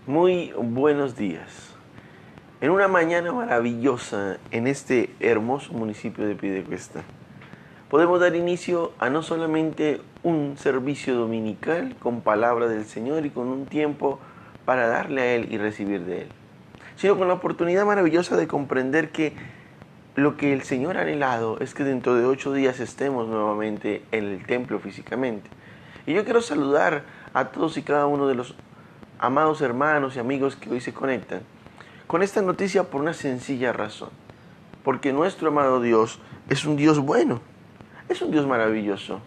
Muy buenos días. En una mañana maravillosa en este hermoso municipio de Piedecuesta, podemos dar inicio a no solamente un servicio dominical con palabra del Señor y con un tiempo para darle a Él y recibir de Él, sino con la oportunidad maravillosa de comprender que lo que el Señor ha anhelado es que dentro de 8 días estemos nuevamente en el templo físicamente. Y yo quiero saludar a todos y cada uno de los amados hermanos y amigos que hoy se conectan con esta noticia por una sencilla razón. Porque nuestro amado Dios es un Dios bueno, es un Dios maravilloso,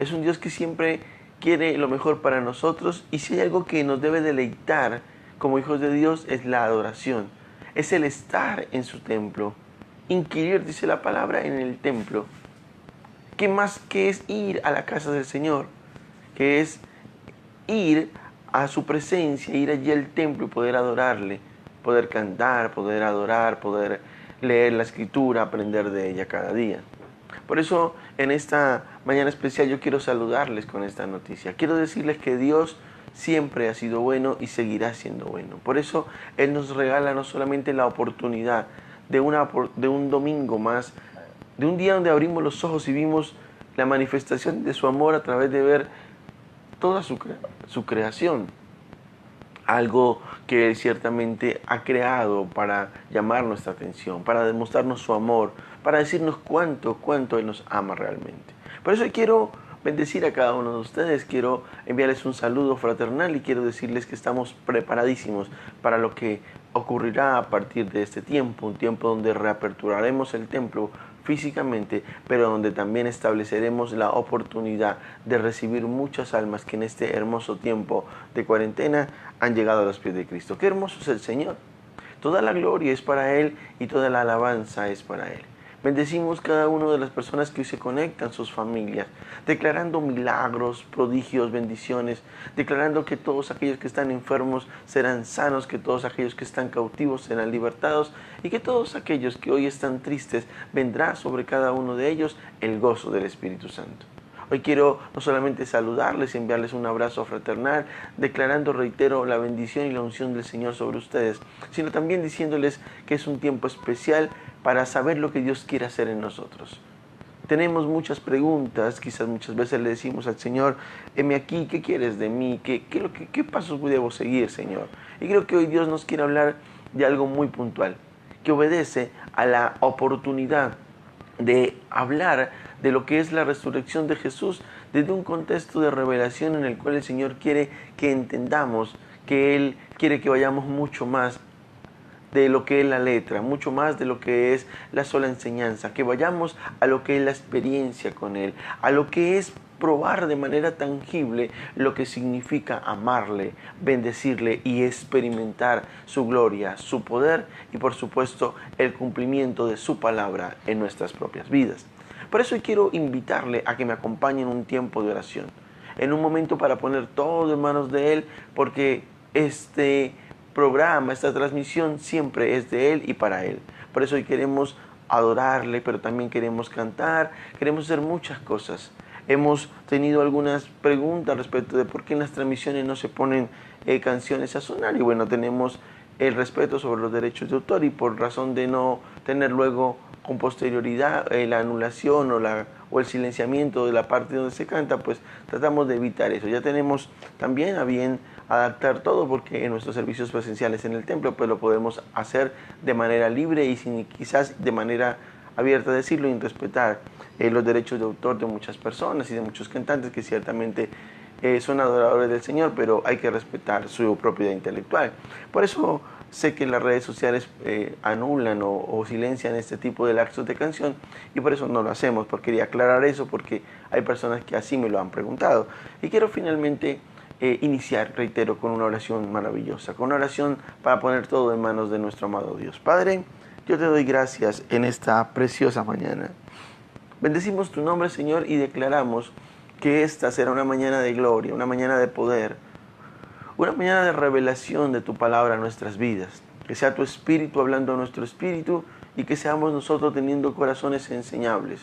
es un Dios que siempre quiere lo mejor para nosotros, y si hay algo que nos debe deleitar como hijos de Dios es la adoración, es el estar en su templo. Inquirir, dice la palabra, en el templo. ¿Qué más que es ir a la casa del Señor? Que es ir a su presencia, ir allí al templo y poder adorarle, poder cantar, poder adorar, poder leer la escritura, aprender de ella cada día. Por eso en esta mañana especial yo quiero saludarles con esta noticia. Quiero decirles que Dios siempre ha sido bueno y seguirá siendo bueno. Por eso Él nos regala no solamente la oportunidad de un domingo más, de un día donde abrimos los ojos y vimos la manifestación de su amor a través de ver toda su creación. Algo que Él ciertamente ha creado para llamar nuestra atención, para demostrarnos su amor, para decirnos cuánto Él nos ama realmente. Por eso quiero bendecir a cada uno de ustedes, quiero enviarles un saludo fraternal y quiero decirles que estamos preparadísimos para lo que ocurrirá a partir de este tiempo, un tiempo donde reaperturaremos el templo físicamente, pero donde también estableceremos la oportunidad de recibir muchas almas que en este hermoso tiempo de cuarentena han llegado a los pies de Cristo. ¡Qué hermoso es el Señor! Toda la gloria es para Él y toda la alabanza es para Él. Bendecimos cada una de las personas que hoy se conectan, sus familias, declarando milagros, prodigios, bendiciones, declarando que todos aquellos que están enfermos serán sanos, que todos aquellos que están cautivos serán libertados y que todos aquellos que hoy están tristes vendrá sobre cada uno de ellos el gozo del Espíritu Santo. Hoy quiero no solamente saludarles y enviarles un abrazo fraternal, declarando, reitero, la bendición y la unción del Señor sobre ustedes, sino también diciéndoles que es un tiempo especial para saber lo que Dios quiere hacer en nosotros. Tenemos muchas preguntas, quizás muchas veces le decimos al Señor, heme aquí, ¿qué quieres de mí? ¿Qué pasos debo seguir, Señor? Y creo que hoy Dios nos quiere hablar de algo muy puntual, que obedece a la oportunidad de hablar de lo que es la resurrección de Jesús desde un contexto de revelación en el cual el Señor quiere que entendamos que Él quiere que vayamos mucho más de lo que es la letra, mucho más de lo que es la sola enseñanza, que vayamos a lo que es la experiencia con Él, a lo que es probar de manera tangible lo que significa amarle, bendecirle y experimentar su gloria, su poder y por supuesto el cumplimiento de su palabra en nuestras propias vidas. Por eso quiero invitarle a que me acompañe en un tiempo de oración, en un momento para poner todo en manos de Él, porque este programa, esta transmisión siempre es de Él y para Él. Por eso hoy queremos adorarle, pero también queremos cantar, queremos hacer muchas cosas. Hemos tenido algunas preguntas respecto de por qué en las transmisiones no se ponen canciones a sonar, y bueno, tenemos el respeto sobre los derechos de autor y por razón de no tener luego con posterioridad la anulación o el silenciamiento de la parte donde se canta, pues tratamos de evitar eso. Ya tenemos también a bien adaptar todo, porque en nuestros servicios presenciales en el templo pues lo podemos hacer de manera libre y sin quizás de manera abierta decirlo, y respetar los derechos de autor de muchas personas y de muchos cantantes que ciertamente son adoradores del Señor, pero hay que respetar su propiedad intelectual. Por eso sé que las redes sociales anulan o silencian este tipo de lapsos de canción, y por eso no lo hacemos, porque quería aclarar eso, porque hay personas que así me lo han preguntado. Y quiero finalmente iniciar, reitero, con una oración maravillosa, con una oración para poner todo en manos de nuestro amado Dios. Padre, yo te doy gracias en esta preciosa mañana. Bendecimos tu nombre, Señor, y declaramos que esta será una mañana de gloria, una mañana de poder, una mañana de revelación de tu palabra en nuestras vidas. Que sea tu espíritu hablando a nuestro espíritu y que seamos nosotros teniendo corazones enseñables,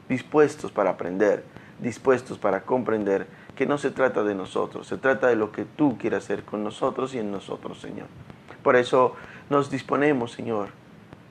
dispuestos para aprender, dispuestos para comprender que no se trata de nosotros, se trata de lo que tú quieras hacer con nosotros y en nosotros, Señor. Por eso nos disponemos, Señor,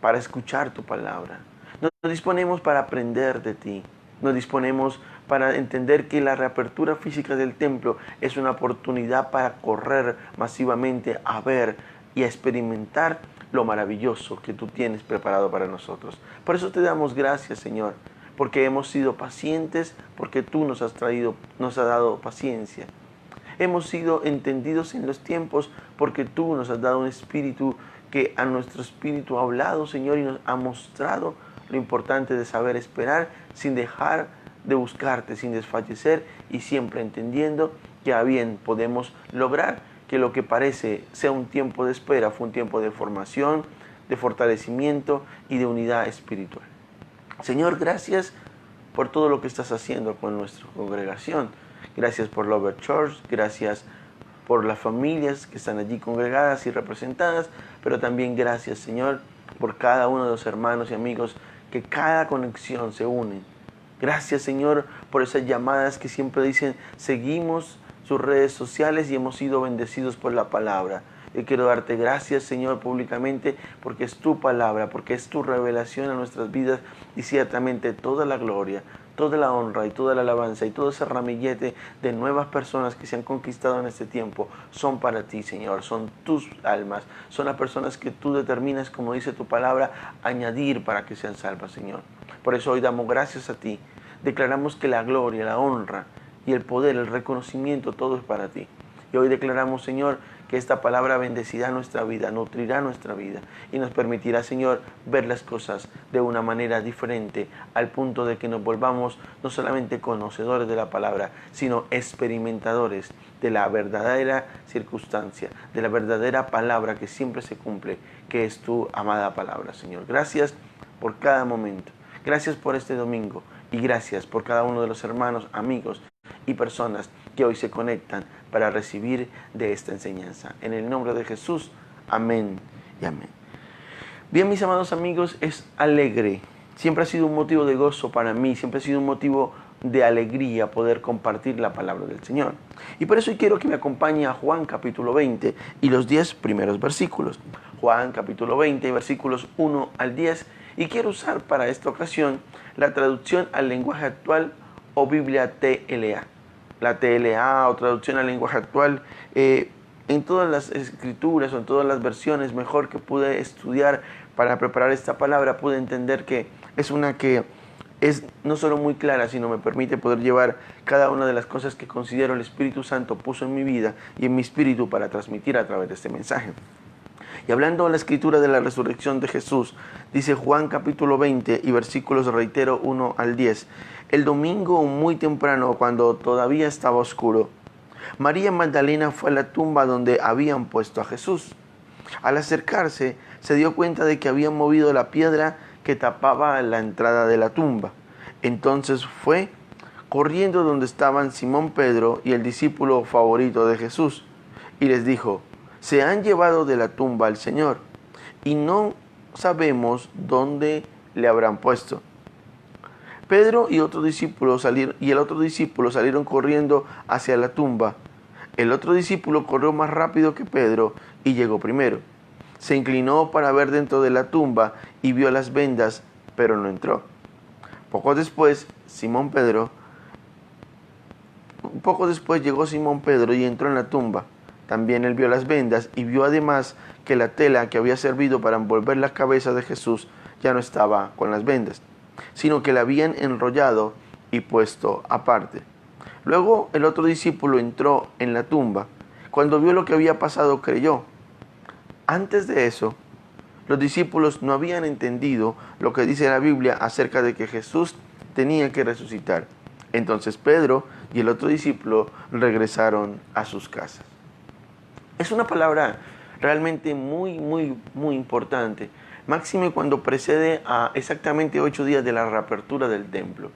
para escuchar tu palabra. Nos disponemos para aprender de ti. Nos disponemos para entender que la reapertura física del templo es una oportunidad para correr masivamente a ver y a experimentar lo maravilloso que tú tienes preparado para nosotros. Por eso te damos gracias, Señor, porque hemos sido pacientes, porque tú nos has dado paciencia. Hemos sido entendidos en los tiempos porque tú nos has dado un espíritu que a nuestro espíritu ha hablado, Señor, y nos ha mostrado lo importante de saber esperar sin dejar de buscarte, sin desfallecer y siempre entendiendo que a bien podemos lograr que lo que parece sea un tiempo de espera fue un tiempo de formación, de fortalecimiento y de unidad espiritual. Señor, gracias por todo lo que estás haciendo con nuestra congregación. Gracias por Lover Church, gracias por las familias que están allí congregadas y representadas, pero también gracias, Señor, por cada uno de los hermanos y amigos que cada conexión se unen. Gracias, Señor, por esas llamadas que siempre dicen, seguimos sus redes sociales y hemos sido bendecidos por la palabra. Yo quiero darte gracias, Señor, públicamente, porque es tu palabra, porque es tu revelación a nuestras vidas y ciertamente toda la gloria, toda la honra y toda la alabanza y todo ese ramillete de nuevas personas que se han conquistado en este tiempo son para ti, Señor, son tus almas, son las personas que tú determinas, como dice tu palabra, añadir para que sean salvas, Señor. Por eso hoy damos gracias a ti, declaramos que la gloria, la honra y el poder, el reconocimiento, todo es para ti. Y hoy declaramos, Señor, que esta palabra bendecirá nuestra vida, nutrirá nuestra vida y nos permitirá, Señor, ver las cosas de una manera diferente al punto de que nos volvamos no solamente conocedores de la palabra, sino experimentadores de la verdadera circunstancia, de la verdadera palabra que siempre se cumple, que es tu amada palabra, Señor. Gracias por cada momento. Gracias por este domingo y gracias por cada uno de los hermanos, amigos y personas que hoy se conectan para recibir de esta enseñanza. En el nombre de Jesús, amén y amén. Bien, mis amados amigos, es alegre. Siempre ha sido un motivo de gozo para mí, siempre ha sido un motivo de alegría poder compartir la palabra del Señor. Y por eso hoy quiero que me acompañe a Juan capítulo 20 y los 10 primeros versículos. Juan capítulo 20, versículos 1 al 10. Y quiero usar para esta ocasión la traducción al lenguaje actual o Biblia TLA. La TLA o traducción al lenguaje actual, en todas las escrituras o en todas las versiones mejor que pude estudiar para preparar esta palabra, pude entender que es una que es no solo muy clara, sino me permite poder llevar cada una de las cosas que considero el Espíritu Santo puso en mi vida y en mi espíritu para transmitir a través de este mensaje. Y hablando de la escritura de la resurrección de Jesús, dice Juan capítulo 20 y versículos, reitero, 1 al 10. El domingo muy temprano, cuando todavía estaba oscuro, María Magdalena fue a la tumba donde habían puesto a Jesús. Al acercarse, se dio cuenta de que habían movido la piedra que tapaba la entrada de la tumba. Entonces fue corriendo donde estaban Simón Pedro y el discípulo favorito de Jesús, y les dijo: se han llevado de la tumba al Señor, y no sabemos dónde le habrán puesto. Pedro y el otro discípulo salieron corriendo hacia la tumba. El otro discípulo corrió más rápido que Pedro y llegó primero. Se inclinó para ver dentro de la tumba y vio las vendas, pero no entró. Poco después llegó Simón Pedro y entró en la tumba. También él vio las vendas y vio además que la tela que había servido para envolver la cabeza de Jesús ya no estaba con las vendas, sino que la habían enrollado y puesto aparte. Luego el otro discípulo entró en la tumba. Cuando vio lo que había pasado, creyó. Antes de eso, los discípulos no habían entendido lo que dice la Biblia acerca de que Jesús tenía que resucitar. Entonces Pedro y el otro discípulo regresaron a sus casas. Es una palabra realmente muy importante. Máxime cuando precede a exactamente 8 días de la reapertura del templo.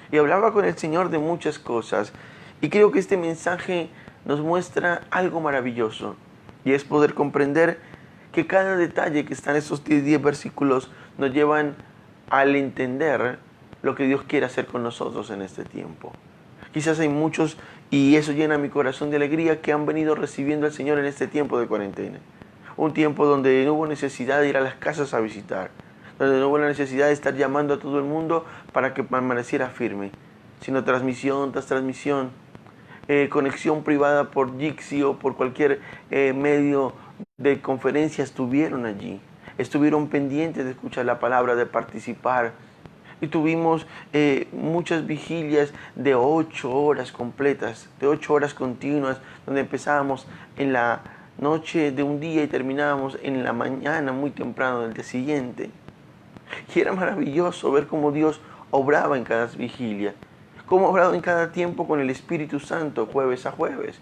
Y hablaba con el Señor de muchas cosas. Y creo que este mensaje nos muestra algo maravilloso. Y es poder comprender que cada detalle que está en esos 10 versículos nos llevan al entender lo que Dios quiere hacer con nosotros en este tiempo. Quizás hay muchos Y eso llena mi corazón de alegría que han venido recibiendo al Señor en este tiempo de cuarentena. Un tiempo donde no hubo necesidad de ir a las casas a visitar, donde no hubo la necesidad de estar llamando a todo el mundo para que permaneciera firme, sino transmisión tras transmisión, conexión privada por Jitsi o por cualquier medio de conferencia estuvieron allí, estuvieron pendientes de escuchar la palabra, de participar. Y tuvimos muchas vigilias de 8 horas completas, de 8 horas continuas, donde empezábamos en la noche de un día y terminábamos en la mañana muy temprano del día siguiente. Y era maravilloso ver cómo Dios obraba en cada vigilia, cómo obraba en cada tiempo con el Espíritu Santo, jueves a jueves.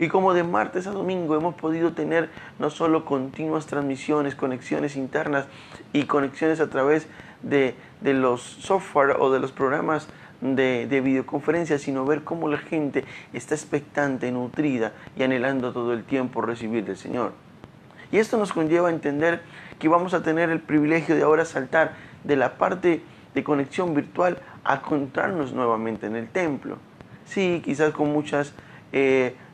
Y como de martes a domingo hemos podido tener no solo continuas transmisiones, conexiones internas y conexiones a través de los software o de los programas de videoconferencia, sino ver cómo la gente está expectante, nutrida y anhelando todo el tiempo recibir del Señor. Y esto nos conlleva a entender que vamos a tener el privilegio de ahora saltar de la parte de conexión virtual a encontrarnos nuevamente en el templo. Sí, quizás con muchas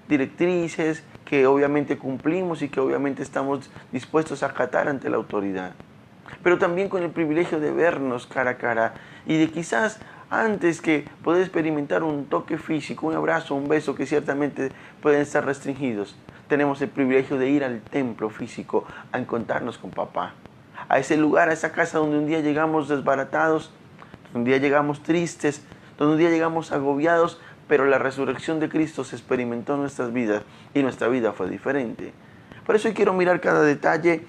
directrices que obviamente cumplimos y que obviamente estamos dispuestos a acatar ante la autoridad, pero también con el privilegio de vernos cara a cara y de quizás antes que poder experimentar un toque físico, un abrazo, un beso que ciertamente pueden estar restringidos, tenemos el privilegio de ir al templo físico a encontrarnos con papá, a ese lugar, a esa casa donde un día llegamos desbaratados, donde un día llegamos tristes, donde un día llegamos agobiados, pero la resurrección de Cristo se experimentó en nuestras vidas y nuestra vida fue diferente. Por eso hoy quiero mirar cada detalle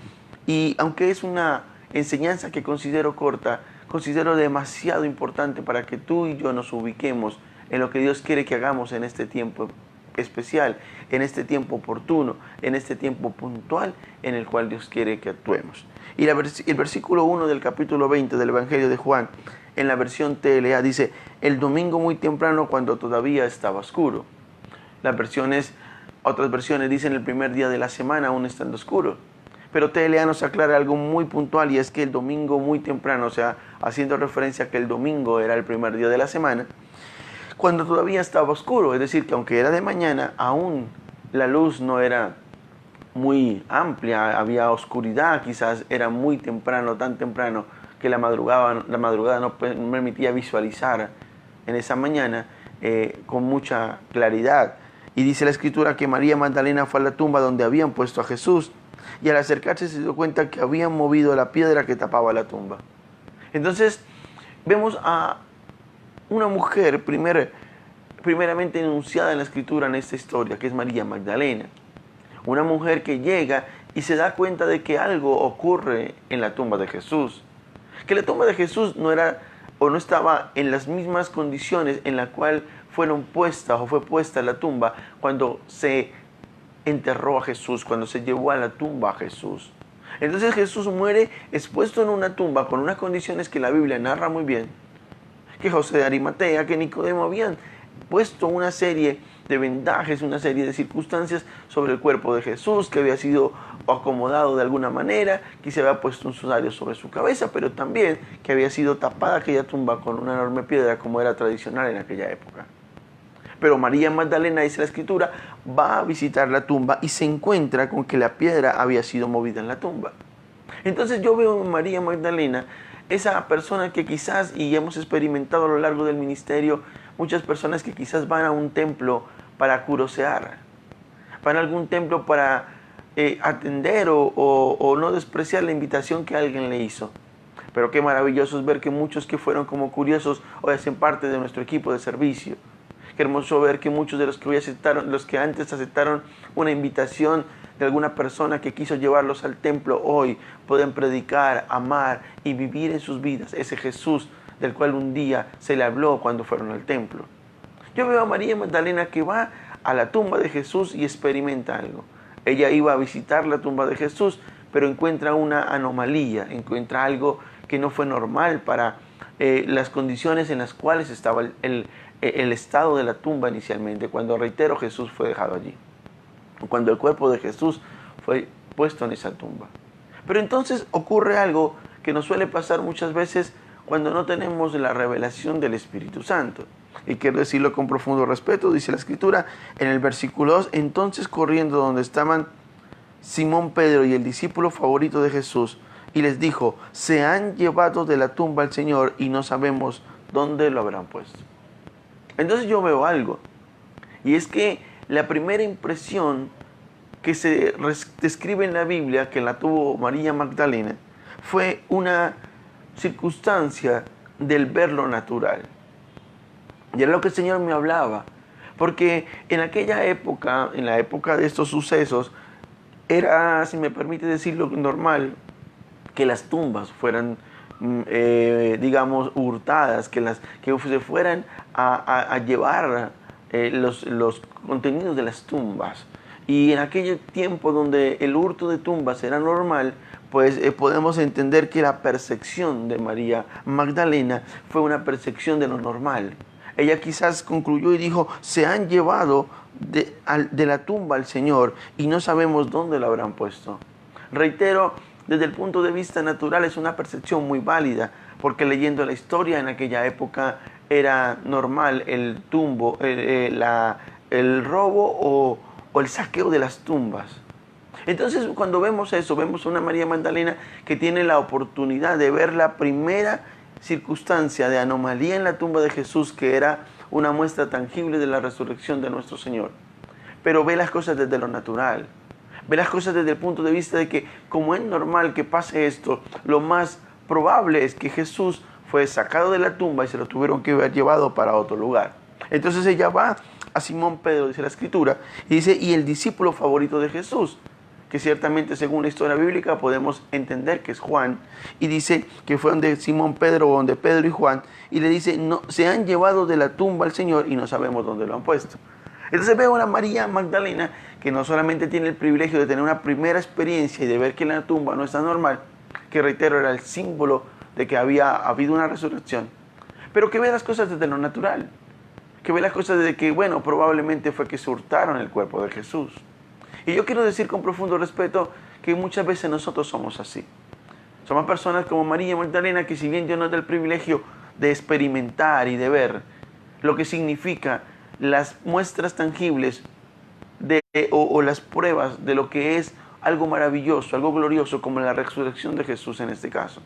y aunque es una enseñanza que considero corta, considero demasiado importante para que tú y yo nos ubiquemos en lo que Dios quiere que hagamos en este tiempo especial, en este tiempo oportuno, en este tiempo puntual en el cual Dios quiere que actuemos. Y el versículo 1 del capítulo 20 del Evangelio de Juan, en la versión TLA, dice: el domingo muy temprano, cuando todavía estaba oscuro. Otras versiones dicen el primer día de la semana, aún estando oscuro. Pero TLA nos aclara algo muy puntual, y es que el domingo muy temprano, o sea, haciendo referencia a que el domingo era el primer día de la semana, cuando todavía estaba oscuro, es decir, que aunque era de mañana, aún la luz no era muy amplia, había oscuridad, quizás era muy temprano, tan temprano que la madrugada no permitía visualizar en esa mañana con mucha claridad. Y dice la Escritura que María Magdalena fue a la tumba donde habían puesto a Jesús, y al acercarse se dio cuenta que habían movido la piedra que tapaba la tumba. Entonces vemos a una mujer primeramente enunciada en la Escritura en esta historia, que es María Magdalena. Una mujer que llega y se da cuenta de que algo ocurre en la tumba de Jesús. Que la tumba de Jesús no era o no estaba en las mismas condiciones en la cual fue puesta la tumba cuando se enterró a Jesús, cuando se llevó a la tumba a Jesús. Entonces Jesús muere expuesto en una tumba con unas condiciones que la Biblia narra muy bien, que José de Arimatea, que Nicodemo habían puesto una serie de vendajes, una serie de circunstancias sobre el cuerpo de Jesús, que había sido acomodado de alguna manera, que se había puesto un sudario sobre su cabeza, pero también que había sido tapada aquella tumba con una enorme piedra, como era tradicional en aquella época. Pero María Magdalena, dice la Escritura, va a visitar la tumba y se encuentra con que la piedra había sido movida en la tumba. Entonces yo veo en María Magdalena esa persona que quizás, y hemos experimentado a lo largo del ministerio, muchas personas que quizás van a un templo para curosear, van a algún templo para atender o no despreciar la invitación que alguien le hizo. Pero qué maravilloso es ver que muchos que fueron como curiosos hoy hacen parte de nuestro equipo de servicio. Qué hermoso ver que muchos de los que hoy aceptaron, los que antes aceptaron una invitación de alguna persona que quiso llevarlos al templo, hoy pueden predicar, amar y vivir en sus vidas ese Jesús del cual un día se le habló cuando fueron al templo. Yo veo a María Magdalena que va a la tumba de Jesús y experimenta algo. Ella iba a visitar la tumba de Jesús, pero encuentra una anomalía, encuentra algo que no fue normal para las condiciones en las cuales estaba el estado de la tumba inicialmente, cuando, reitero, Jesús fue dejado allí, cuando el cuerpo de Jesús fue puesto en esa tumba. Pero entonces ocurre algo que nos suele pasar muchas veces cuando no tenemos la revelación del Espíritu Santo. Y quiero decirlo con profundo respeto, dice la Escritura en el versículo 2, entonces corriendo donde estaban Simón Pedro y el discípulo favorito de Jesús, y les dijo, se han llevado de la tumba al Señor y no sabemos dónde lo habrán puesto. Entonces yo veo algo, y es que la primera impresión que se describe en la Biblia, que la tuvo María Magdalena, fue una circunstancia del ver lo natural. Y era lo que el Señor me hablaba, porque en aquella época, en la época de estos sucesos, era, si me permite decirlo, normal que las tumbas fueran, digamos, hurtadas, que se fueran a llevar los contenidos de las tumbas. Y en aquel tiempo donde el hurto de tumbas era normal, pues podemos entender que la percepción de María Magdalena fue una percepción de lo normal. Ella quizás concluyó y dijo, se han llevado de la tumba al Señor y no sabemos dónde lo habrán puesto. Reitero, desde el punto de vista natural es una percepción muy válida, porque leyendo la historia en aquella época era normal el robo o el saqueo de las tumbas. Entonces cuando vemos eso, vemos a una María Magdalena que tiene la oportunidad de ver la primera circunstancia de anomalía en la tumba de Jesús, que era una muestra tangible de la resurrección de nuestro Señor. Pero ve las cosas desde lo natural, ve las cosas desde el punto de vista de que como es normal que pase esto, lo más probable es que Jesús fue sacado de la tumba y se lo tuvieron que haber llevado para otro lugar. Entonces ella va a Simón Pedro, dice la Escritura, y dice, y el discípulo favorito de Jesús, que ciertamente según la historia bíblica podemos entender que es Juan, y dice que fue donde Simón Pedro, o donde Pedro y Juan, y le dice, no, se han llevado de la tumba al Señor y no sabemos dónde lo han puesto. Entonces veo a la María Magdalena que no solamente tiene el privilegio de tener una primera experiencia y de ver que la tumba no está normal, que reitero era el símbolo de que había habido una resurrección, pero que ve las cosas desde lo natural, que ve las cosas desde que, bueno, probablemente fue que se hurtaron el cuerpo de Jesús. Y yo quiero decir con profundo respeto que muchas veces nosotros somos así. Somos personas como María Magdalena que si bien Dios nos da el privilegio de experimentar y de ver lo que significa las muestras tangibles o las pruebas de lo que es algo maravilloso, algo glorioso como la resurrección de Jesús en este caso.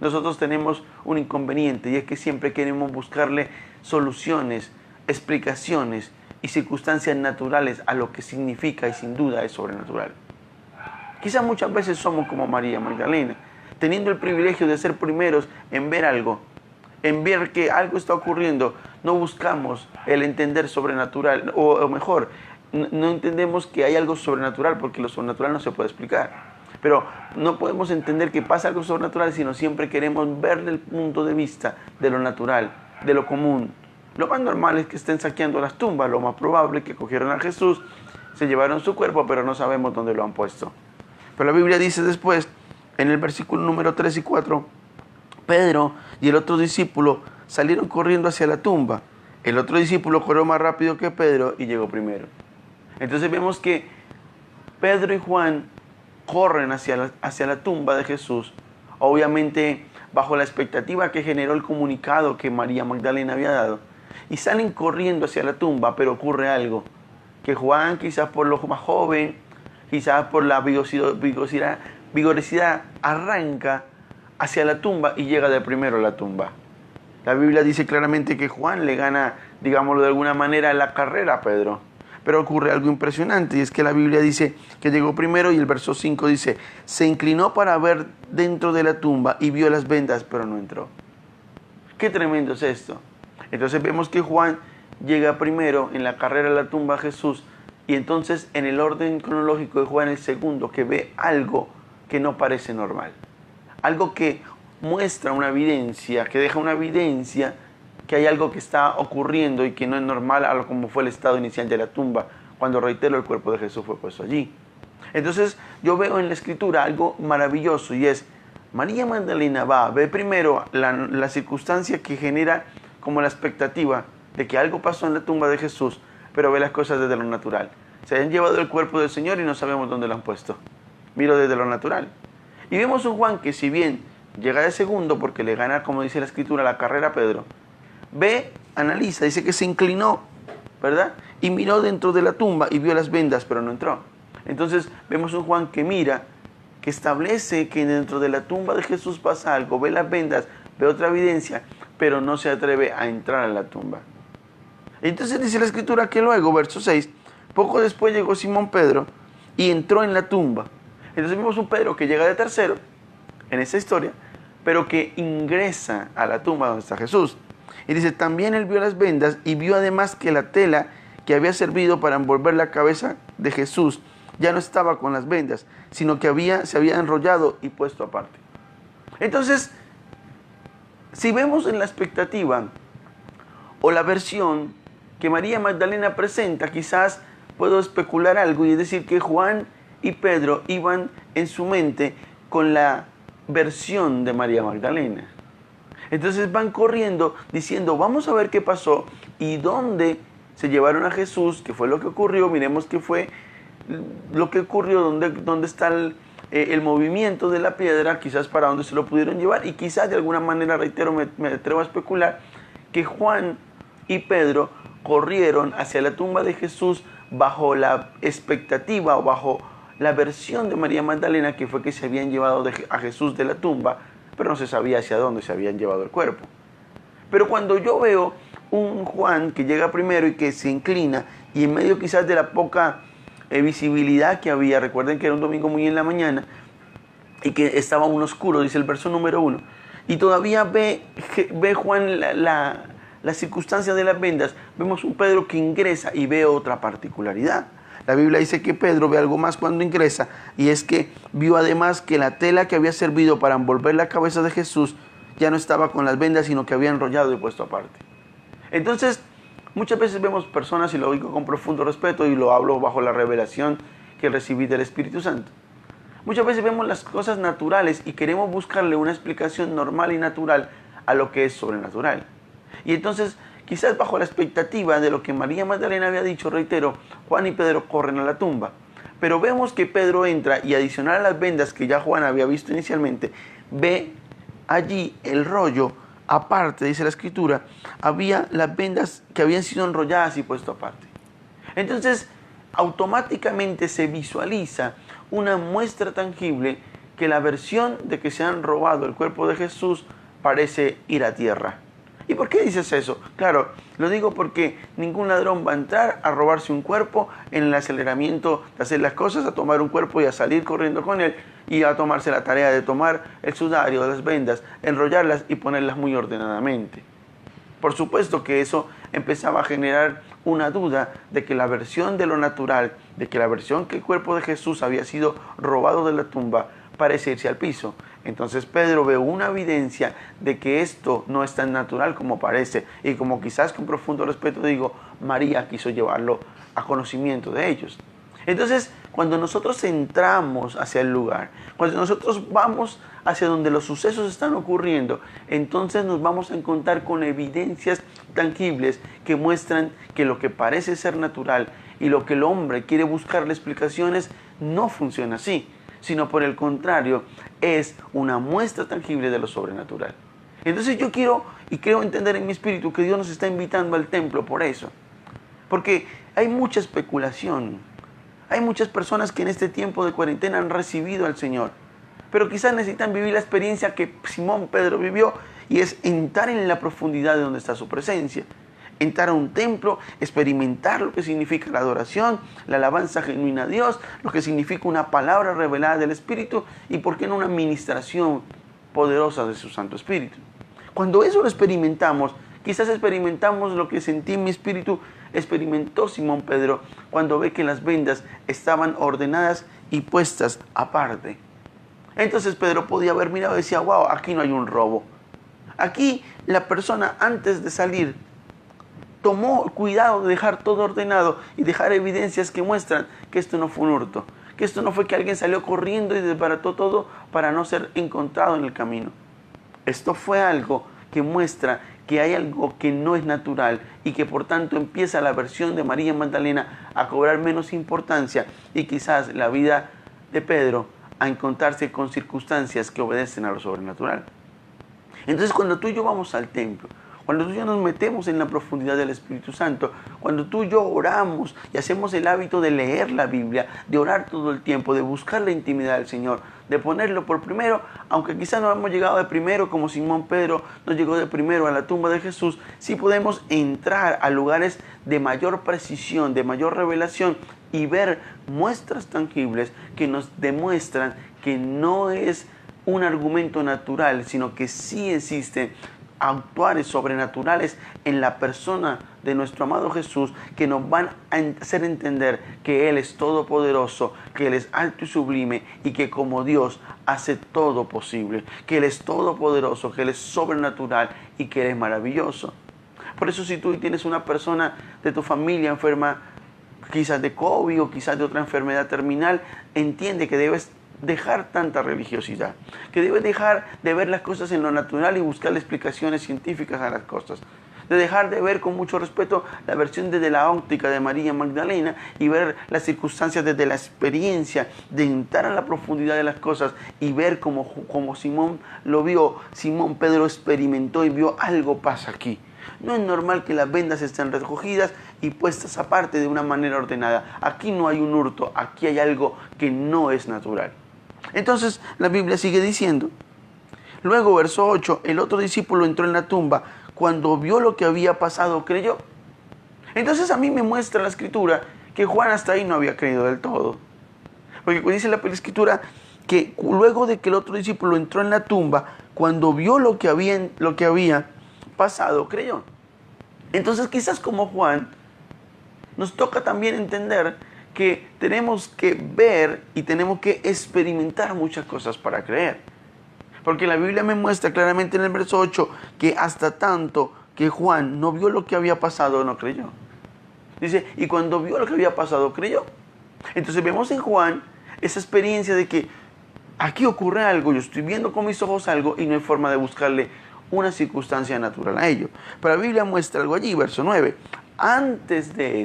Nosotros tenemos un inconveniente y es que siempre queremos buscarle soluciones, explicaciones y circunstancias naturales a lo que significa y sin duda es sobrenatural. Quizás muchas veces somos como María Magdalena, teniendo el privilegio de ser primeros en ver algo, en ver que algo está ocurriendo, no buscamos el entender sobrenatural, o mejor, no entendemos que hay algo sobrenatural porque lo sobrenatural no se puede explicar. Pero no podemos entender que pasa algo sobrenatural, sino siempre queremos ver del punto de vista de lo natural, de lo común. Lo más normal es que estén saqueando las tumbas, lo más probable es que cogieron a Jesús, se llevaron su cuerpo, pero no sabemos dónde lo han puesto. Pero la Biblia dice después, en el versículo número 3 y 4, Pedro y el otro discípulo salieron corriendo hacia la tumba. El otro discípulo corrió más rápido que Pedro y llegó primero. Entonces vemos que Pedro y Juan corren hacia la tumba de Jesús, obviamente bajo la expectativa que generó el comunicado que María Magdalena había dado, y salen corriendo hacia la tumba, pero ocurre algo, que Juan, quizás por lo más joven, quizás por la vigorosidad, arranca hacia la tumba y llega de primero a la tumba. La Biblia dice claramente que Juan le gana, digámoslo de alguna manera, la carrera a Pedro. Pero ocurre algo impresionante, y es que la Biblia dice que llegó primero, y el verso 5 dice, se inclinó para ver dentro de la tumba y vio las vendas, pero no entró. Qué tremendo es esto. Entonces vemos que Juan llega primero en la carrera a la tumba a Jesús, y entonces en el orden cronológico de Juan el segundo, que ve algo que no parece normal. Algo que muestra una evidencia, que deja una evidencia que hay algo que está ocurriendo y que no es normal a lo como fue el estado inicial de la tumba, cuando, reitero, el cuerpo de Jesús fue puesto allí. Entonces yo veo en la Escritura algo maravilloso, y es, María Magdalena ve primero la circunstancia que genera como la expectativa de que algo pasó en la tumba de Jesús, pero ve las cosas desde lo natural. Se han llevado el cuerpo del Señor y no sabemos dónde lo han puesto. Miro desde lo natural. Y vemos un Juan que, si bien llega de segundo porque le gana, como dice la escritura, la carrera a Pedro. Ve, analiza, dice que se inclinó, ¿verdad? Y miró dentro de la tumba y vio las vendas, pero no entró. Entonces vemos un Juan que mira, que establece que dentro de la tumba de Jesús pasa algo, ve las vendas, ve otra evidencia, pero no se atreve a entrar a la tumba. Entonces dice la escritura que luego, verso 6, poco después llegó Simón Pedro y entró en la tumba. Entonces vemos un Pedro que llega de tercero en esta historia, pero que ingresa a la tumba donde está Jesús. Y dice, también él vio las vendas y vio además que la tela que había servido para envolver la cabeza de Jesús ya no estaba con las vendas, sino que se había enrollado y puesto aparte. Entonces, si vemos en la expectativa o la versión que María Magdalena presenta, quizás puedo especular algo y decir que Juan y Pedro iban en su mente con la versión de María Magdalena. Entonces van corriendo diciendo, vamos a ver qué pasó y dónde se llevaron a Jesús, qué fue lo que ocurrió, miremos qué fue lo que ocurrió, dónde está el movimiento de la piedra, quizás para dónde se lo pudieron llevar y quizás de alguna manera, reitero, me atrevo a especular, que Juan y Pedro corrieron hacia la tumba de Jesús bajo la expectativa o bajo la versión de María Magdalena, que fue que se habían llevado a Jesús de la tumba, pero no se sabía hacia dónde se habían llevado el cuerpo. Pero cuando yo veo un Juan que llega primero y que se inclina, y en medio quizás de la poca visibilidad que había, recuerden que era un domingo muy en la mañana, y que estaba aún oscuro, dice el verso número 1, y todavía ve Juan la circunstancia de las vendas, vemos un Pedro que ingresa y ve otra particularidad. La Biblia dice que Pedro ve algo más cuando ingresa, y es que vio además que la tela que había servido para envolver la cabeza de Jesús ya no estaba con las vendas, sino que había enrollado y puesto aparte. Entonces, muchas veces vemos personas, y lo digo con profundo respeto, y lo hablo bajo la revelación que recibí del Espíritu Santo. Muchas veces vemos las cosas naturales y queremos buscarle una explicación normal y natural a lo que es sobrenatural. Y entonces, quizás bajo la expectativa de lo que María Magdalena había dicho, reitero, Juan y Pedro corren a la tumba. Pero vemos que Pedro entra y adicional a las vendas que ya Juan había visto inicialmente, ve allí el rollo aparte, dice la escritura, había las vendas que habían sido enrolladas y puesto aparte. Entonces, automáticamente se visualiza una muestra tangible que la versión de que se han robado el cuerpo de Jesús parece ir a tierra. ¿Y por qué dices eso? Claro, lo digo porque ningún ladrón va a entrar a robarse un cuerpo en el aceleramiento de hacer las cosas, a tomar un cuerpo y a salir corriendo con él y a tomarse la tarea de tomar el sudario de las vendas, enrollarlas y ponerlas muy ordenadamente. Por supuesto que eso empezaba a generar una duda de que la versión de lo natural, de que la versión que el cuerpo de Jesús había sido robado de la tumba, parece irse al piso. Entonces Pedro ve una evidencia de que esto no es tan natural como parece, y como quizás con profundo respeto digo, María quiso llevarlo a conocimiento de ellos. Entonces, cuando nosotros entramos hacia el lugar, cuando nosotros vamos hacia donde los sucesos están ocurriendo, entonces nos vamos a encontrar con evidencias tangibles que muestran que lo que parece ser natural y lo que el hombre quiere buscarle explicaciones no funciona así, sino por el contrario, es una muestra tangible de lo sobrenatural. Entonces yo quiero y creo entender en mi espíritu que Dios nos está invitando al templo por eso. Porque hay mucha especulación. Hay muchas personas que en este tiempo de cuarentena han recibido al Señor, pero quizás necesitan vivir la experiencia que Simón Pedro vivió, y es entrar en la profundidad de donde está su presencia. Entrar a un templo, experimentar lo que significa la adoración, la alabanza genuina a Dios, lo que significa una palabra revelada del Espíritu y, ¿por qué no, una administración poderosa de su Santo Espíritu? Cuando eso lo experimentamos, quizás experimentamos lo que sentí en mi espíritu, experimentó Simón Pedro cuando ve que las vendas estaban ordenadas y puestas aparte. Entonces Pedro podía haber mirado y decía, wow, aquí no hay un robo. Aquí la persona antes de salir tomó cuidado de dejar todo ordenado y dejar evidencias que muestran que esto no fue un hurto, que esto no fue que alguien salió corriendo y desbarató todo para no ser encontrado en el camino. Esto fue algo que muestra que hay algo que no es natural y que por tanto empieza la versión de María Magdalena a cobrar menos importancia, y quizás la vida de Pedro a encontrarse con circunstancias que obedecen a lo sobrenatural. Entonces, cuando tú y yo vamos al templo, cuando tú y yo nos metemos en la profundidad del Espíritu Santo, cuando tú y yo oramos y hacemos el hábito de leer la Biblia, de orar todo el tiempo, de buscar la intimidad del Señor, de ponerlo por primero, aunque quizás no hemos llegado de primero como Simón Pedro no llegó de primero a la tumba de Jesús, sí podemos entrar a lugares de mayor precisión, de mayor revelación y ver muestras tangibles que nos demuestran que no es un argumento natural, sino que sí existen actuares sobrenaturales en la persona de nuestro amado Jesús que nos van a hacer entender que Él es todopoderoso, que Él es alto y sublime y que como Dios hace todo posible, que Él es todopoderoso, que Él es sobrenatural y que Él es maravilloso. Por eso si tú tienes una persona de tu familia enferma, quizás de COVID o quizás de otra enfermedad terminal, entiende que debes dejar tanta religiosidad, que debes dejar de ver las cosas en lo natural y buscar explicaciones científicas a las cosas, de dejar de ver con mucho respeto la versión desde la óptica de María Magdalena y ver las circunstancias desde la experiencia, de entrar a la profundidad de las cosas y ver como Simón lo vio, Simón Pedro experimentó y vio algo pasa aquí. No es normal que las vendas estén recogidas y puestas aparte de una manera ordenada. Aquí no hay un hurto, aquí hay algo que no es natural. Entonces la Biblia sigue diciendo, luego verso 8, el otro discípulo entró en la tumba, cuando vio lo que había pasado creyó. Entonces a mí me muestra la escritura que Juan hasta ahí no había creído del todo. Porque dice la escritura que luego de que el otro discípulo entró en la tumba, cuando vio lo que había pasado creyó. Entonces quizás como Juan nos toca también entender que tenemos que ver y tenemos que experimentar muchas cosas para creer. Porque la Biblia me muestra claramente en el verso 8 que hasta tanto que Juan no vio lo que había pasado, no creyó. Dice, y cuando vio lo que había pasado, creyó. Entonces vemos en Juan esa experiencia de que aquí ocurre algo, yo estoy viendo con mis ojos algo y no hay forma de buscarle una circunstancia natural a ello. Pero la Biblia muestra algo allí, verso 9. Antes de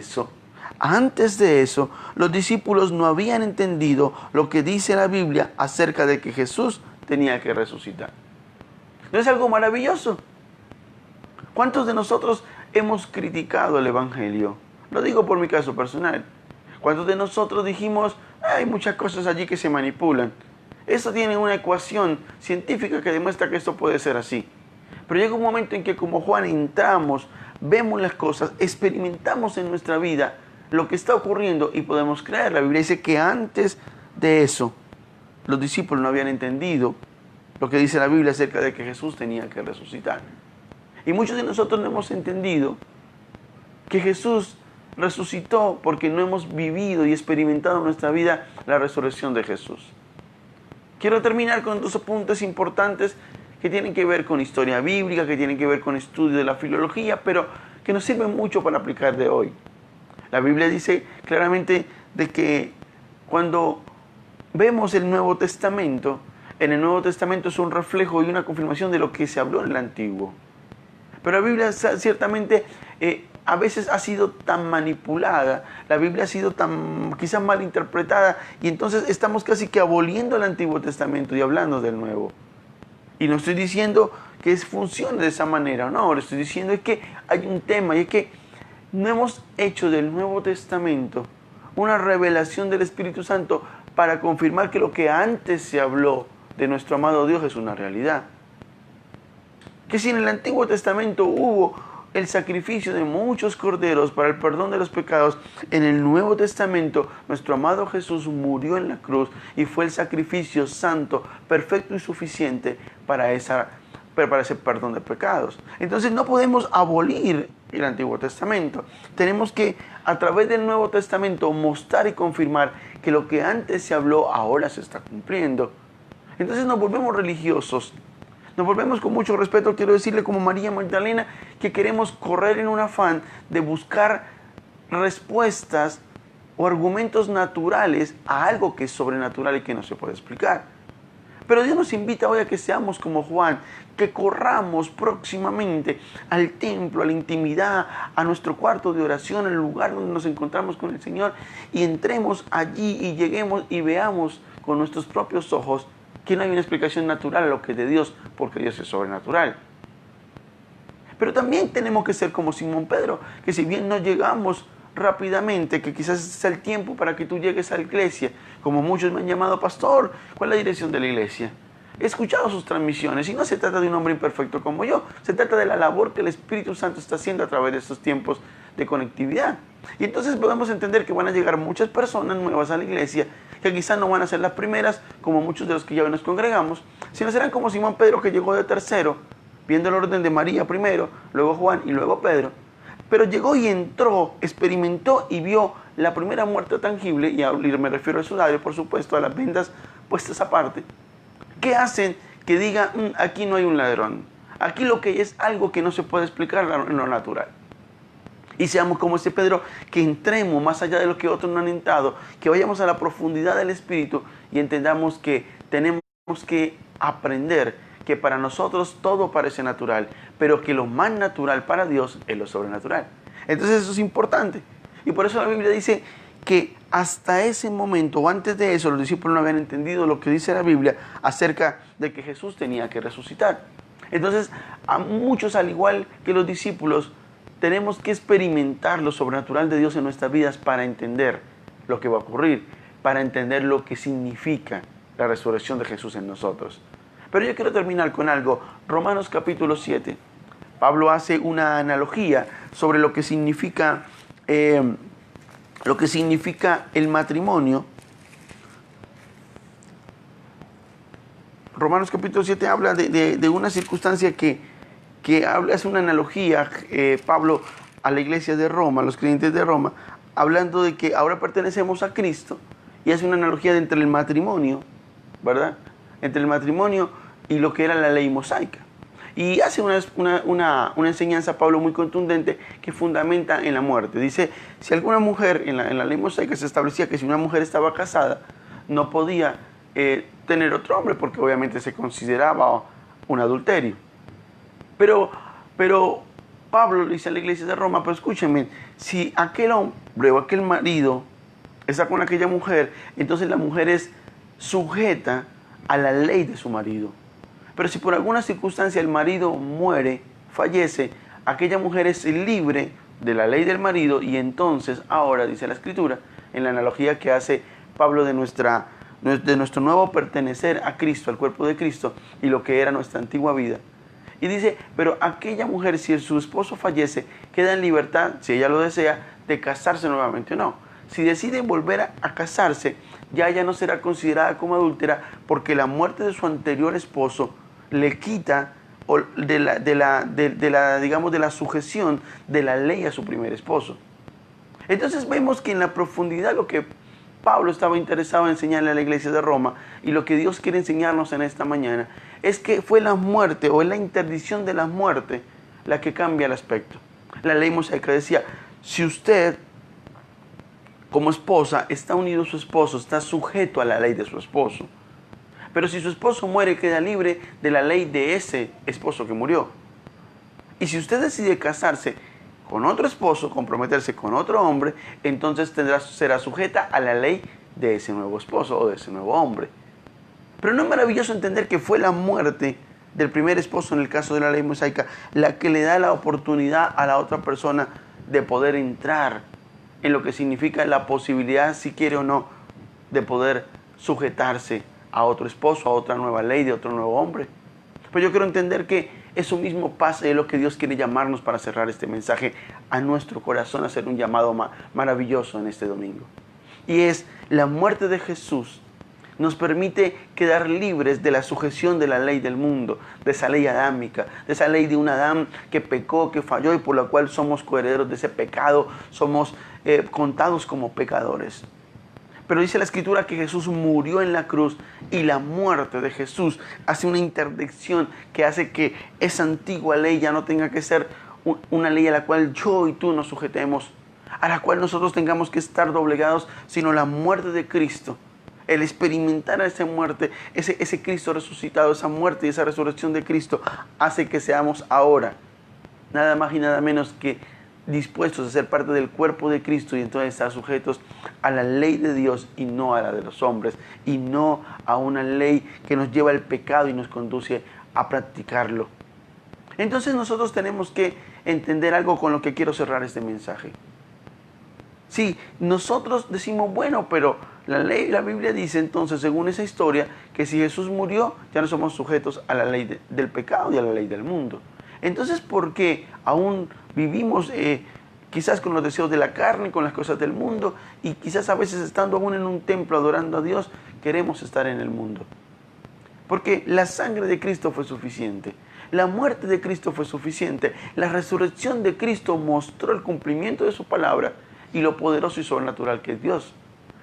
eso, los discípulos no habían entendido lo que dice la Biblia acerca de que Jesús tenía que resucitar. ¿No es algo maravilloso? ¿Cuántos de nosotros hemos criticado el Evangelio? Lo digo por mi caso personal. ¿Cuántos de nosotros dijimos, hay muchas cosas allí que se manipulan? Eso tiene una ecuación científica que demuestra que esto puede ser así. Pero llega un momento en que como Juan entramos, vemos las cosas, experimentamos en nuestra vida lo que está ocurriendo y podemos creer. La Biblia dice que antes de eso, los discípulos no habían entendido lo que dice la Biblia acerca de que Jesús tenía que resucitar. Y muchos de nosotros no hemos entendido que Jesús resucitó porque no hemos vivido y experimentado en nuestra vida la resurrección de Jesús. Quiero terminar con dos apuntes importantes que tienen que ver con historia bíblica, que tienen que ver con estudio de la filología, pero que nos sirven mucho para aplicar de hoy. La Biblia dice claramente de que cuando vemos el Nuevo Testamento, en el Nuevo Testamento es un reflejo y una confirmación de lo que se habló en el Antiguo. Pero la Biblia ciertamente a veces ha sido tan manipulada, la Biblia ha sido tan quizás mal interpretada y entonces estamos casi que aboliendo el Antiguo Testamento y hablando del Nuevo. Y no estoy diciendo que funcione de esa manera, no, lo estoy diciendo es que hay un tema y es que no hemos hecho del Nuevo Testamento una revelación del Espíritu Santo para confirmar que lo que antes se habló de nuestro amado Dios es una realidad. Que si en el Antiguo Testamento hubo el sacrificio de muchos corderos para el perdón de los pecados, en el Nuevo Testamento nuestro amado Jesús murió en la cruz y fue el sacrificio santo, perfecto y suficiente para ese perdón de pecados. Entonces no podemos abolir el Antiguo Testamento. Tenemos que a través del Nuevo Testamento mostrar y confirmar que lo que antes se habló ahora se está cumpliendo. Entonces nos volvemos religiosos. Nos volvemos con mucho respeto, quiero decirle como María Magdalena, que queremos correr en un afán de buscar respuestas o argumentos naturales a algo que es sobrenatural y que no se puede explicar. Pero Dios nos invita hoy a que seamos como Juan, que corramos próximamente al templo, a la intimidad, a nuestro cuarto de oración, al lugar donde nos encontramos con el Señor, y entremos allí y lleguemos y veamos con nuestros propios ojos que no hay una explicación natural a lo que es de Dios, porque Dios es sobrenatural. Pero también tenemos que ser como Simón Pedro, que si bien no llegamos rápidamente, que quizás sea el tiempo para que tú llegues a la iglesia, como muchos me han llamado pastor, ¿cuál es la dirección de la iglesia? He escuchado sus transmisiones y no se trata de un hombre imperfecto como yo, se trata de la labor que el Espíritu Santo está haciendo a través de estos tiempos de conectividad. Y entonces podemos entender que van a llegar muchas personas nuevas a la iglesia, que quizás no van a ser las primeras, como muchos de los que ya nos congregamos, sino serán como Simón Pedro, que llegó de tercero, viendo el orden de María primero, luego Juan y luego Pedro. Pero llegó y entró, experimentó y vio la primera muerte tangible, y me refiero al sudario, por supuesto, a las vendas puestas aparte, que hacen que diga, aquí no hay un ladrón. Aquí lo que hay es algo que no se puede explicar en lo natural. Y seamos como ese Pedro, que entremos más allá de lo que otros no han entrado, que vayamos a la profundidad del Espíritu y entendamos que tenemos que aprender que para nosotros todo parece natural, pero que lo más natural para Dios es lo sobrenatural. Entonces eso es importante. Y por eso la Biblia dice que hasta ese momento, o antes de eso, los discípulos no habían entendido lo que dice la Biblia acerca de que Jesús tenía que resucitar. Entonces, a muchos, al igual que los discípulos, tenemos que experimentar lo sobrenatural de Dios en nuestras vidas para entender lo que va a ocurrir, para entender lo que significa la resurrección de Jesús en nosotros. Pero yo quiero terminar con algo. Romanos capítulo 7. Pablo hace una analogía sobre lo que significa el matrimonio. Romanos capítulo 7 habla de una circunstancia que hace una analogía, Pablo, a la iglesia de Roma, a los creyentes de Roma, hablando de que ahora pertenecemos a Cristo, y hace una analogía entre el matrimonio, ¿verdad? Entre el matrimonio y lo que era la ley mosaica. Y hace una enseñanza, Pablo, muy contundente, que fundamenta en la muerte. Dice, si alguna mujer, en la ley mosaica se establecía que si una mujer estaba casada, no podía tener otro hombre, porque obviamente se consideraba un adulterio. Pero Pablo le dice a la iglesia de Roma, pero escúchenme, si aquel hombre o aquel marido está con aquella mujer, entonces la mujer es sujeta a la ley de su marido. Pero si por alguna circunstancia el marido muere, fallece, aquella mujer es libre de la ley del marido, y entonces ahora, dice la Escritura, en la analogía que hace Pablo de nuestro nuevo pertenecer a Cristo, al cuerpo de Cristo, y lo que era nuestra antigua vida. Y dice, pero aquella mujer, si su esposo fallece, queda en libertad, si ella lo desea, de casarse nuevamente o no. Si decide volver a casarse, ya ella no será considerada como adúltera, porque la muerte de su anterior esposo le quita de la sujeción de la ley a su primer esposo. Entonces vemos que en la profundidad lo que Pablo estaba interesado en enseñarle a la iglesia de Roma, y lo que Dios quiere enseñarnos en esta mañana, es que fue la muerte o la interdicción de la muerte la que cambia el aspecto. La ley mosaica decía, si usted como esposa está unido a su esposo, está sujeto a la ley de su esposo. Pero si su esposo muere, queda libre de la ley de ese esposo que murió. Y si usted decide casarse con otro esposo, comprometerse con otro hombre, entonces será sujeta a la ley de ese nuevo esposo o de ese nuevo hombre. Pero no es maravilloso entender que fue la muerte del primer esposo, en el caso de la ley mosaica, la que le da la oportunidad a la otra persona de poder entrar en lo que significa la posibilidad, si quiere o no, de poder sujetarse a otro esposo, a otra nueva ley, de otro nuevo hombre. Pero yo quiero entender que eso mismo pasa, y es lo que Dios quiere llamarnos para cerrar este mensaje a nuestro corazón, a hacer un llamado maravilloso en este domingo. Y es la muerte de Jesús nos permite quedar libres de la sujeción de la ley del mundo, de esa ley adámica, de esa ley de un Adán que pecó, que falló, y por la cual somos coherederos de ese pecado, somos contados como pecadores. Pero dice la Escritura que Jesús murió en la cruz, y la muerte de Jesús hace una interdicción que hace que esa antigua ley ya no tenga que ser una ley a la cual yo y tú nos sujetemos, a la cual nosotros tengamos que estar doblegados, sino la muerte de Cristo. El experimentar esa muerte, ese Cristo resucitado, esa muerte y esa resurrección de Cristo, hace que seamos ahora nada más y nada menos que dispuestos a ser parte del cuerpo de Cristo y entonces estar sujetos a la ley de Dios y no a la de los hombres, y no a una ley que nos lleva al pecado y nos conduce a practicarlo. Entonces nosotros tenemos que entender algo con lo que quiero cerrar este mensaje. Sí, nosotros decimos, bueno, pero la ley, la Biblia dice entonces, según esa historia, que si Jesús murió, ya no somos sujetos a la ley del pecado y a la ley del mundo. Entonces, ¿por qué aún vivimos quizás con los deseos de la carne, con las cosas del mundo, y quizás a veces estando aún en un templo adorando a Dios, queremos estar en el mundo? Porque la sangre de Cristo fue suficiente. La muerte de Cristo fue suficiente. La resurrección de Cristo mostró el cumplimiento de su palabra y lo poderoso y sobrenatural que es Dios.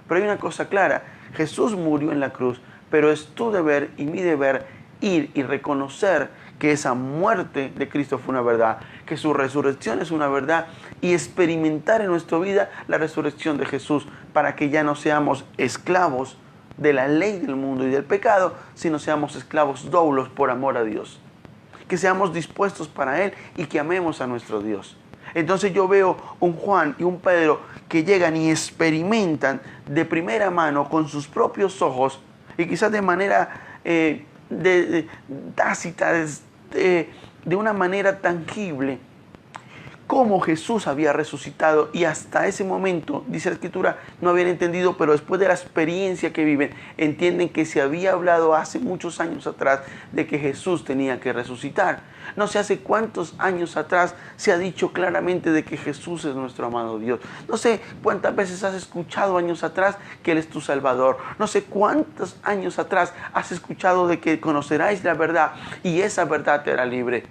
Pero hay una cosa clara, Jesús murió en la cruz, pero es tu deber y mi deber ir y reconocer que esa muerte de Cristo fue una verdad, que su resurrección es una verdad, y experimentar en nuestra vida la resurrección de Jesús para que ya no seamos esclavos de la ley del mundo y del pecado, sino seamos esclavos doulos por amor a Dios. Que seamos dispuestos para Él y que amemos a nuestro Dios. Entonces yo veo un Juan y un Pedro que llegan y experimentan de primera mano con sus propios ojos y quizás de manera tácita, de una manera tangible, cómo Jesús había resucitado, y hasta ese momento, dice la Escritura, no habían entendido, pero después de la experiencia que viven, entienden que se había hablado hace muchos años atrás de que Jesús tenía que resucitar. No sé hace cuántos años atrás se ha dicho claramente de que Jesús es nuestro amado Dios. No sé cuántas veces has escuchado años atrás que Él es tu Salvador. No sé cuántos años atrás has escuchado de que conoceráis la verdad y esa verdad te hará libre.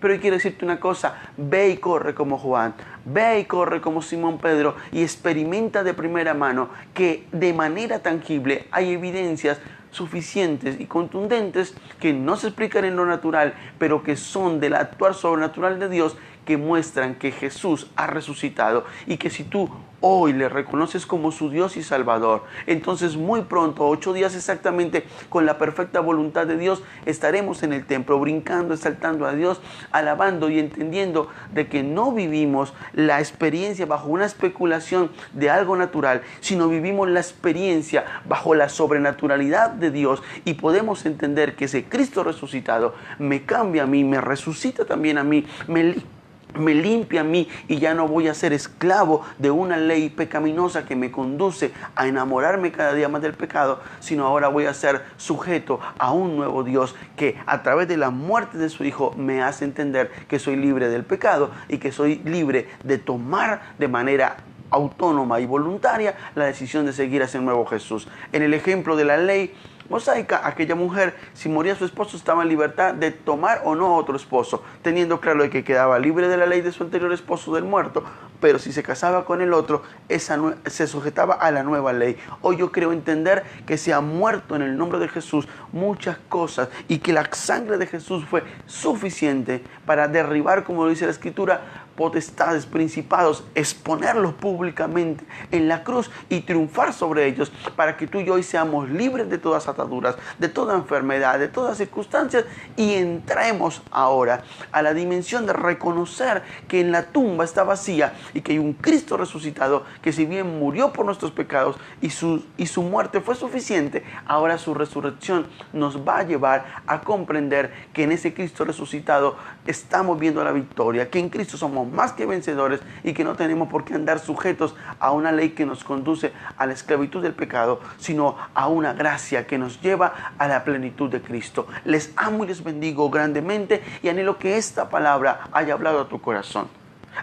Pero yo quiero decirte una cosa, ve y corre como Juan, ve y corre como Simón Pedro y experimenta de primera mano que de manera tangible hay evidencias suficientes y contundentes que no se explican en lo natural, pero que son del actuar sobrenatural de Dios, que muestran que Jesús ha resucitado y que si tú hoy le reconoces como su Dios y Salvador, entonces muy pronto, 8 días exactamente, con la perfecta voluntad de Dios, estaremos en el templo brincando, exaltando a Dios, alabando y entendiendo de que no vivimos la experiencia bajo una especulación de algo natural, sino vivimos la experiencia bajo la sobrenaturalidad de Dios, y podemos entender que ese Cristo resucitado me cambia a mí, me resucita también a mí, me limpia a mí, y ya no voy a ser esclavo de una ley pecaminosa que me conduce a enamorarme cada día más del pecado, sino ahora voy a ser sujeto a un nuevo Dios que a través de la muerte de su Hijo me hace entender que soy libre del pecado y que soy libre de tomar de manera autónoma y voluntaria la decisión de seguir a ese nuevo Jesús. En el ejemplo de la ley mosaica, aquella mujer, si moría su esposo, estaba en libertad de tomar o no otro esposo, teniendo claro de que quedaba libre de la ley de su anterior esposo del muerto, pero si se casaba con el otro, se sujetaba a la nueva ley. Hoy yo creo entender que se ha muerto en el nombre de Jesús muchas cosas, y que la sangre de Jesús fue suficiente para derribar, como lo dice la Escritura, potestades, principados, exponerlos públicamente en la cruz y triunfar sobre ellos, para que tú y yo hoy seamos libres de todas ataduras, de toda enfermedad, de todas circunstancias, y entremos ahora a la dimensión de reconocer que en la tumba está vacía y que hay un Cristo resucitado que, si bien murió por nuestros pecados y su muerte fue suficiente, ahora su resurrección nos va a llevar a comprender que en ese Cristo resucitado estamos viendo la victoria, que en Cristo somos más que vencedores y que no tenemos por qué andar sujetos a una ley que nos conduce a la esclavitud del pecado, sino a una gracia que nos lleva a la plenitud de Cristo. Les amo y les bendigo grandemente, y anhelo que esta palabra haya hablado a tu corazón.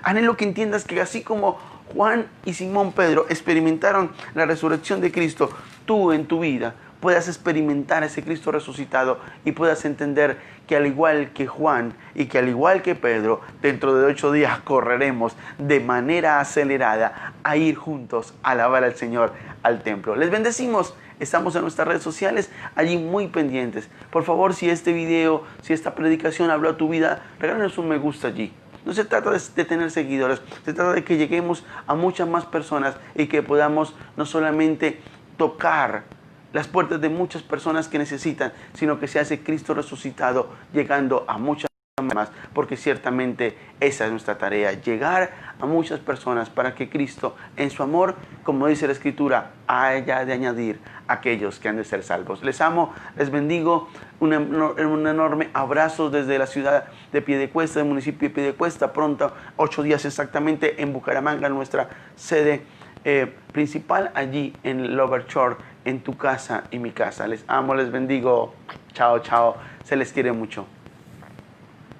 Anhelo que entiendas que así como Juan y Simón Pedro experimentaron la resurrección de Cristo, tú en tu vida puedas experimentar ese Cristo resucitado y puedas entender que al igual que Juan y que al igual que Pedro, dentro de 8 días correremos de manera acelerada a ir juntos a alabar al Señor al templo. Les bendecimos. Estamos en nuestras redes sociales, allí muy pendientes. Por favor, si este video, si esta predicación habló a tu vida, regálanos un me gusta allí. No se trata de tener seguidores, se trata de que lleguemos a muchas más personas y que podamos no solamente tocar las puertas de muchas personas que necesitan, sino que sea ese Cristo resucitado llegando a muchas más, porque ciertamente esa es nuestra tarea, llegar a muchas personas para que Cristo, en su amor, como dice la Escritura, haya de añadir a aquellos que han de ser salvos. Les amo, les bendigo, un enorme abrazo desde la ciudad de Piedecuesta, del municipio de Piedecuesta, pronto, 8 días exactamente, en Bucaramanga, nuestra sede principal, allí en Lover Shore, en tu casa y mi casa. Les amo, les bendigo. Chao, chao. Se les quiere mucho.